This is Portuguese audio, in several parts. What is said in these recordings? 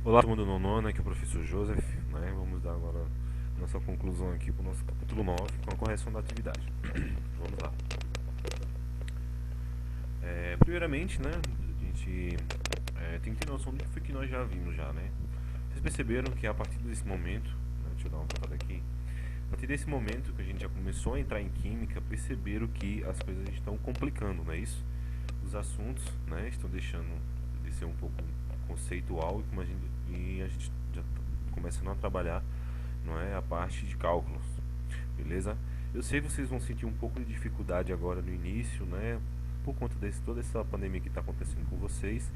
Olá, todo mundo nono, aqui é o professor Joseph, né? Vamos dar agora nossa conclusão aqui para o nosso capítulo 9 com a correção da atividade. Vamos lá. Primeiramente, né, a gente tem que ter noção do que foi que nós já vimos já, né? Vocês perceberam que a partir desse momento, né, deixa eu dar uma patada aqui, a partir desse momento que a gente já começou a entrar em química, perceberam que as coisas estão complicando, não é isso? Os assuntos, né, estão deixando de ser um pouco conceitual e a gente já está começando a trabalhar, não é, a parte de cálculos, beleza? Eu sei que vocês vão sentir um pouco de dificuldade agora no início, né, por conta de toda essa pandemia que está acontecendo com vocês,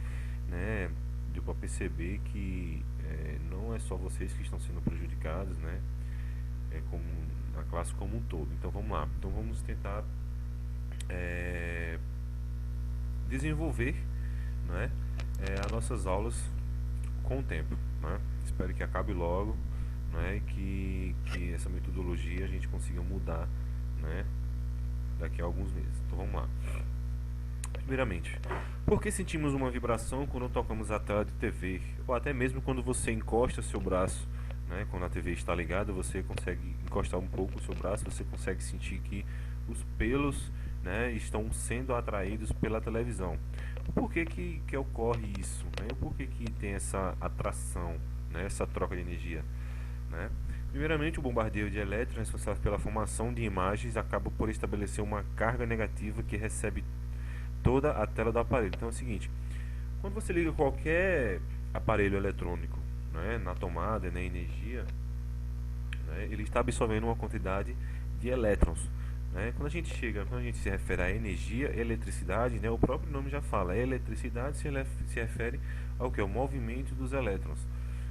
né, deu para perceber que não é só vocês que estão sendo prejudicados, né, como a classe como um todo. Então vamos lá, então vamos tentar desenvolver, né, as nossas aulas com o tempo, né? Espero que acabe logo, né, e que essa metodologia a gente consiga mudar, né, daqui a alguns meses. Então vamos lá. Primeiramente, por que sentimos uma vibração quando tocamos a tela de TV? Ou até mesmo quando você encosta seu braço, né, quando a TV está ligada, você consegue encostar um pouco o seu braço, você consegue sentir que os pelos, né, estão sendo atraídos pela televisão. Por que ocorre isso? Né? Por que tem essa atração, né, essa troca de energia? Né? Primeiramente, o bombardeio de elétrons responsável pela formação de imagens acaba por estabelecer uma carga negativa que recebe toda a tela do aparelho. Então é o seguinte, quando você liga qualquer aparelho eletrônico, né, na tomada, na energia, né, ele está absorvendo uma quantidade de elétrons. Né? Quando a gente se refere à energia, eletricidade, né, o próprio nome já fala, eletricidade se refere ao que? Ao movimento dos elétrons.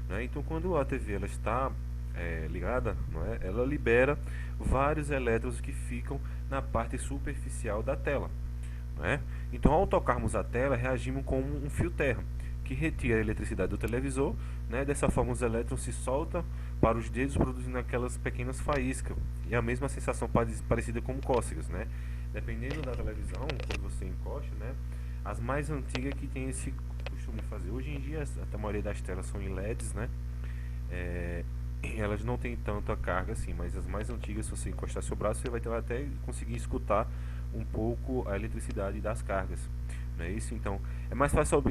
Né? Então quando a TV ela está ligada, não é? Ela libera vários elétrons que ficam na parte superficial da tela. Né? Então, ao tocarmos a tela, reagimos como um fio terra, que retira a eletricidade do televisor. Né? Dessa forma, os elétrons se soltam para os dedos, produzindo aquelas pequenas faíscas. E a mesma sensação parecida com cócegas. Né? Dependendo da televisão, quando você encosta, né? As mais antigas que tem esse costume de fazer. Hoje em dia, a maioria das telas são em LEDs, né? Elas não têm tanta carga assim, mas as mais antigas, se você encostar seu braço, você vai ter até conseguir escutar um pouco a eletricidade das cargas. Não é isso? Então, é mais fácil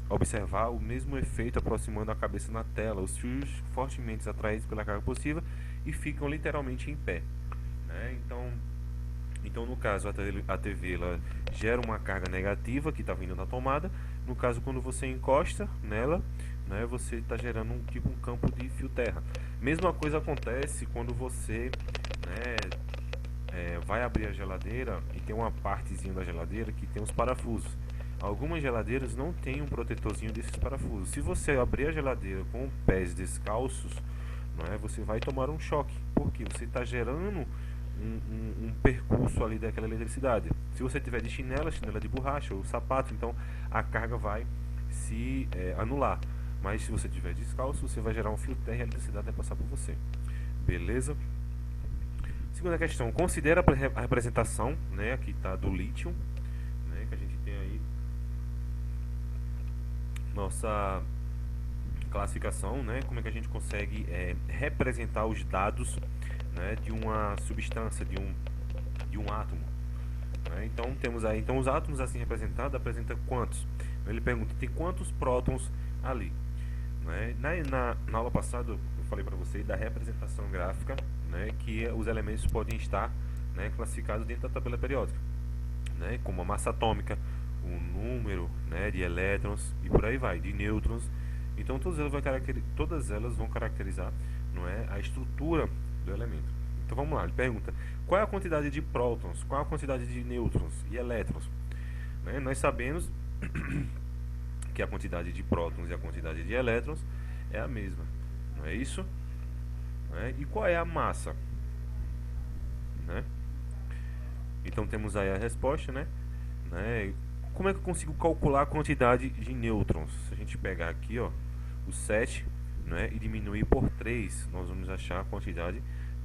observar o mesmo efeito aproximando a cabeça na tela, os fios fortemente atraídos pela carga positiva e ficam literalmente em pé. Né? Então, no caso, a TV ela gera uma carga negativa que está vindo da tomada. No caso, quando você encosta nela, né, você está gerando um campo de fio terra. Mesma coisa acontece quando você, né, vai abrir a geladeira e tem uma partezinha da geladeira que tem os parafusos. Algumas geladeiras não tem um protetorzinho desses parafusos. Se você abrir a geladeira com pés descalços, não é, você vai tomar um choque, porque você está gerando um percurso ali daquela eletricidade. Se você tiver de chinela de borracha ou sapato, então a carga vai se anular. Mas se você tiver descalço, você vai gerar um fio terra e a eletricidade vai passar por você. Beleza? Segunda questão, considera a representação, né, aqui está do lítio, né, que a gente tem aí nossa classificação, né, como é que a gente consegue representar os dados, né, de uma substância, de um átomo. Né? Então temos aí, então os átomos assim representados apresentam quantos? Ele pergunta, tem quantos prótons ali? Né? Na aula passada eu falei para vocês da representação gráfica, né, que os elementos podem estar, né, classificados dentro da tabela periódica, né, como a massa atômica, o número, né, de elétrons e por aí vai, de nêutrons. Então todas elas vão caracterizar, não é, a estrutura do elemento. Então vamos lá, ele pergunta qual é a quantidade de prótons, qual é a quantidade de nêutrons e elétrons. Né? Nós sabemos que a quantidade de prótons e a quantidade de elétrons é a mesma, não é isso? Né? E qual é a massa? Né? Então temos aí a resposta, né? Como é que eu consigo calcular a quantidade de nêutrons? Se a gente pegar aqui, ó, o 7, né, e diminuir por 3, nós vamos achar a quantidade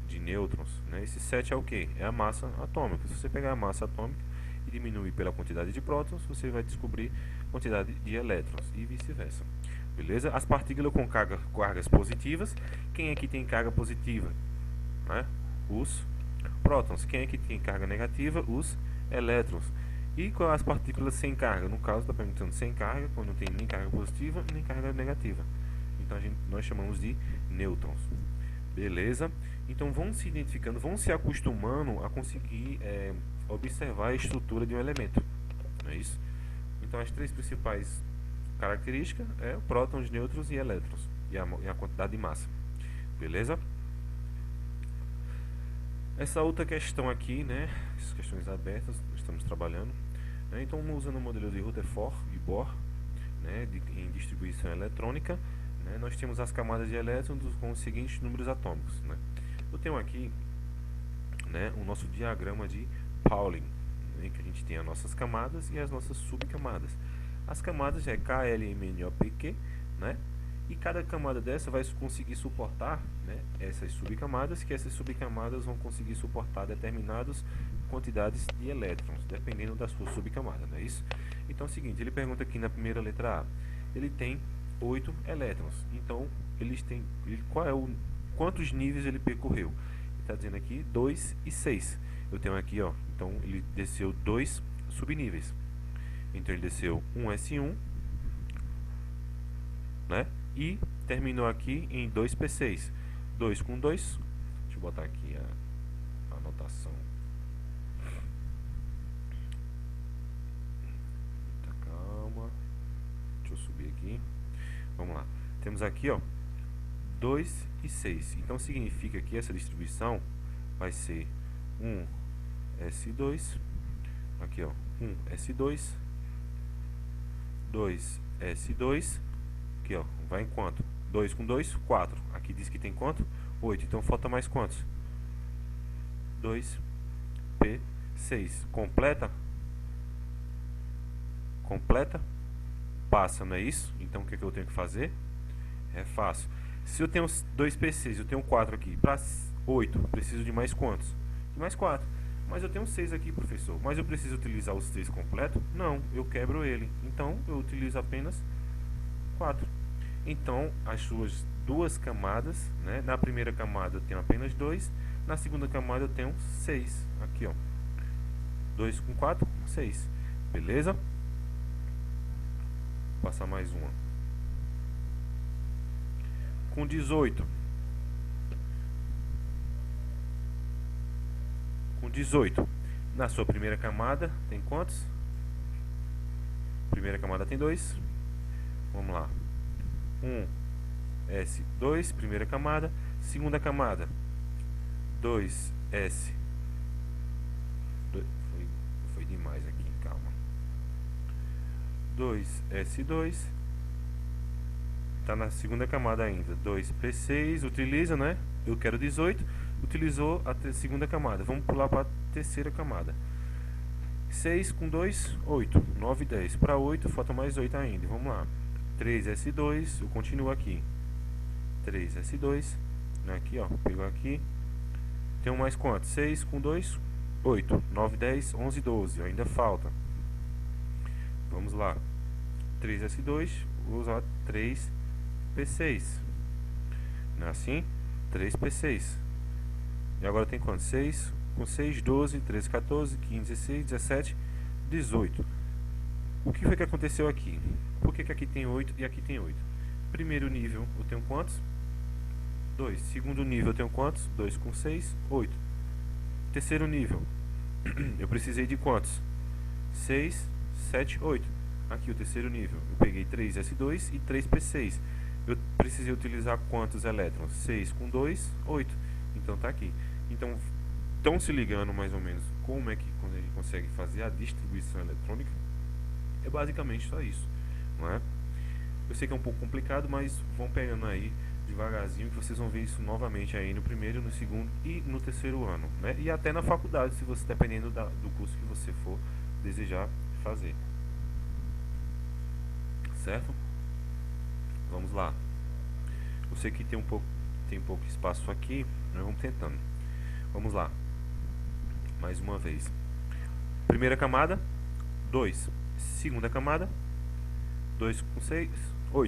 de nêutrons. Né? Esse 7 é o que? É a massa atômica. Se você pegar a massa atômica e diminuir pela quantidade de prótons, você vai descobrir quantidade de elétrons e vice-versa. Beleza? As partículas com cargas positivas, quem aqui tem carga positiva? Né? Os prótons. Quem aqui tem carga negativa? Os elétrons. E com as partículas sem carga? No caso, está perguntando sem carga, quando não tem nem carga positiva nem carga negativa. Então nós chamamos de nêutrons. Beleza? Então vão se identificando, vão se acostumando a conseguir observar a estrutura de um elemento. Não é isso? Então as três principais características é prótons, nêutrons e elétrons. E a quantidade de massa. Beleza? Essa outra questão aqui, né? Essas questões abertas, nós estamos trabalhando. Né? Então usando o modelo de Rutherford e Bohr, né? Em distribuição eletrônica, né? Nós temos as camadas de elétrons com os seguintes números atômicos. Né? Eu tenho aqui, né, o nosso diagrama de Pauling, né, que a gente tem as nossas camadas e as nossas subcamadas. As camadas é K, L, M, N, O, P, Q, né? E cada camada dessa vai conseguir suportar, né, essas subcamadas, que essas subcamadas vão conseguir suportar determinadas quantidades de elétrons, dependendo da sua subcamada, não é isso? Então é o seguinte, ele pergunta aqui na primeira letra A, ele tem 8 elétrons, então quantos níveis ele percorreu? Ele está dizendo aqui 2 e 6. Eu tenho aqui, ó, então ele desceu 2 subníveis. Então ele desceu um S1, né? E terminou aqui em 2P6. 2 com 2. Deixa eu botar aqui a anotação. Calma. Deixa eu subir aqui. Vamos lá. Temos aqui, ó, 2 e 6. Então significa que essa distribuição vai ser 1 S2. Aqui, ó, 1 S2. 2 S2. Aqui, ó, vai em quanto? 2 com 2, 4. Aqui diz que tem quanto? 8. Então falta mais quantos? 2P6. Completa? Completa? Passa, não é isso? Então o que eu tenho que fazer? É fácil. Se eu tenho 2P6, eu tenho 4 aqui. Para 8, preciso de mais quantos? De mais 4. Mas eu tenho 6 aqui, professor. Mas eu preciso utilizar os 6 completo? Não, eu quebro ele. Então eu utilizo apenas 4. Então, as suas duas camadas, né? Na primeira camada eu tenho apenas 2, na segunda camada eu tenho 6. Aqui, ó. 2 com 4, 6. Beleza? Vou passar mais uma. Com 18. Com 18. Na sua primeira camada, tem quantos? Primeira camada tem 2. Vamos lá. 1S2, primeira camada. Segunda camada, 2S. Foi demais aqui, calma. 2S2. Tá na segunda camada ainda. 2P6, utiliza, né? Eu quero 18. Utilizou a segunda camada. Vamos pular para a terceira camada. 6 com 2, 8. 9 e 10. Para 8, falta mais 8 ainda. Vamos lá. 3S2, eu continuo aqui. 3S2, aqui, ó, pegou aqui. Tem mais quanto? 6 com 2, 8. 9, 10, 11, 12. Ainda falta. Vamos lá. 3S2, vou usar 3P6. Não é assim? 3P6. E agora tem quanto? 6 com 6, 12, 13, 14, 15, 16, 17, 18. O que foi que aconteceu aqui? Por que aqui tem 8 e aqui tem 8? Primeiro nível eu tenho quantos? 2. Segundo nível eu tenho quantos? 2 com 6, 8. Terceiro nível eu precisei de quantos? 6, 7, 8. Aqui o terceiro nível eu peguei 3S2 e 3P6. Eu precisei utilizar quantos elétrons? 6 com 2, 8. Então tá aqui. Então estão se ligando mais ou menos como é que quando a gente consegue fazer a distribuição eletrônica. É basicamente só isso, não é? Eu sei que é um pouco complicado, mas vão pegando aí devagarzinho que vocês vão ver isso novamente aí no primeiro, no segundo e no terceiro ano, né? E até na faculdade, se você, dependendo do curso que você for desejar fazer. Certo? Vamos lá. Eu sei que tem pouco espaço aqui, nós vamos tentando. Vamos lá. Mais uma vez. Primeira camada, 2. Segunda camada, 2 com 6, 8.